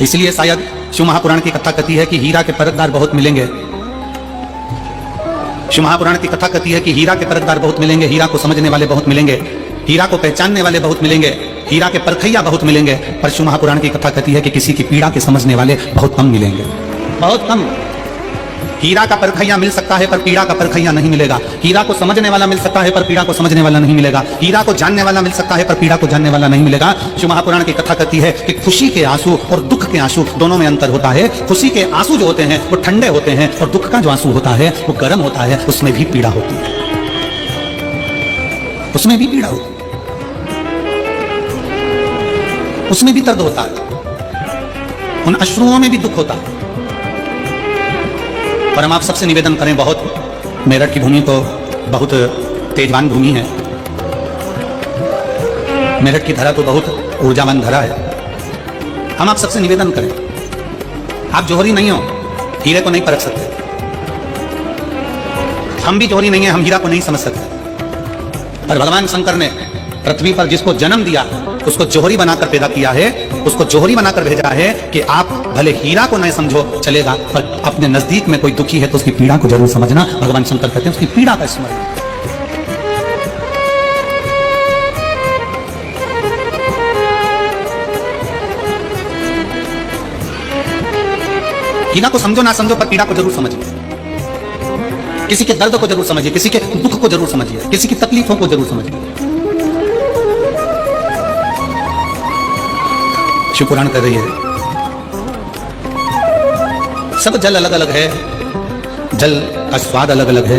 इसलिए शायद शिव महापुराण की कथा कहती है कि हीरा के परतदार बहुत मिलेंगे। शिव महापुराण की कथा कहती है कि हीरा के परतदार बहुत मिलेंगे, हीरा को समझने वाले बहुत मिलेंगे, हीरा को पहचानने वाले बहुत मिलेंगे, हीरा के परखैया बहुत मिलेंगे। पर शिव महापुराण की कथा कहती है कि किसी की पीड़ा के समझने वाले बहुत कम मिलेंगे, बहुत कम। हीरा का परखैया मिल सकता है पर पीड़ा का परखैया नहीं मिलेगा। हीरा को समझने वाला मिल सकता है पर पीड़ा को समझने वाला नहीं मिलेगा। हीरा को जानने वाला मिल सकता है पर पीड़ा को जानने वाला नहीं मिलेगा। शिव महापुराण की कथा कहती है कि खुशी के आंसू और दुख के आंसू दोनों में अंतर होता है। खुशी के आंसू जो होते हैं वो ठंडे होते हैं और दुख का जो आंसू होता है वो गर्म होता है, उसमें भी पीड़ा होती है, उसमें भी पीड़ा होती है, उसमें भी दर्द होता है, उन अश्रुओं में भी दुख होता है। पर हम आप सबसे निवेदन करें, बहुत मेरठ की भूमि तो बहुत तेजवान भूमि है, मेरठ की धरा तो बहुत ऊर्जावान धरा है। हम आप सबसे निवेदन करें, आप जोहरी नहीं हो, हीरे को नहीं परख सकते, हम भी जोहरी नहीं है, हम हीरा को नहीं समझ सकते। पर भगवान शंकर ने पृथ्वी पर जिसको जन्म दिया उसको जोहरी बनाकर पैदा किया है, उसको जोहरी बनाकर भेजा है कि आप भले हीरा को नहीं समझो चलेगा, पर अपने नजदीक में कोई दुखी है तो उसकी पीड़ा को जरूर समझना। भगवान शंकर कहते हैं उसकी पीड़ा का स्मरण। हीरा को समझो ना समझो पर पीड़ा को जरूर समझिए, किसी के दर्द को जरूर समझिए, किसी के दुख को जरूर समझिए, किसी की तकलीफों को जरूर समझिए। शिव पुराण कर रही है, सब जल अलग अलग है, जल का स्वाद अलग अलग है,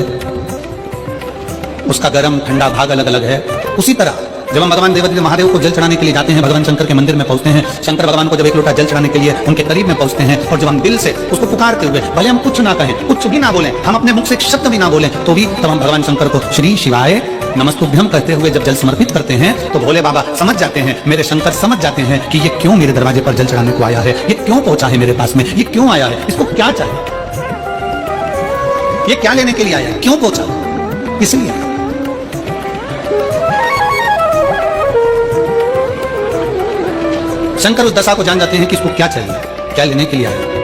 उसका गर्म ठंडा भाग अलग अलग है। उसी तरह जब हम भगवान देवादिदेव महादेव को जल चढ़ाने के लिए जाते हैं, भगवान शंकर के मंदिर में पहुंचते हैं, शंकर भगवान को जब एक लोटा जल चढ़ाने के लिए उनके करीब में पहुंचते हैं और जब हम दिल से उसको पुकारते हुए, भले हम कुछ ना कहें, कुछ भी ना बोलें, हम अपने मुख से एक शब्द भी ना बोलें, तो भी तब हम भगवान शंकर को श्री शिवाय नमस्तुभ्यम कहते हुए जब जल समर्पित करते हैं तो भोले बाबा समझ जाते हैं, मेरे शंकर समझ जाते हैं कि ये क्यों मेरे दरवाजे पर जल चढ़ाने को आया है, ये क्यों पहुंचा है मेरे पास में, ये क्यों आया है, इसको क्या चाहिए, ये क्या लेने के लिए आया है, क्यों पहुंचा, इसलिए। शंकर उस दशा को जान जाते हैं कि इसको क्या चाहिए, क्या लेने के लिए आया है।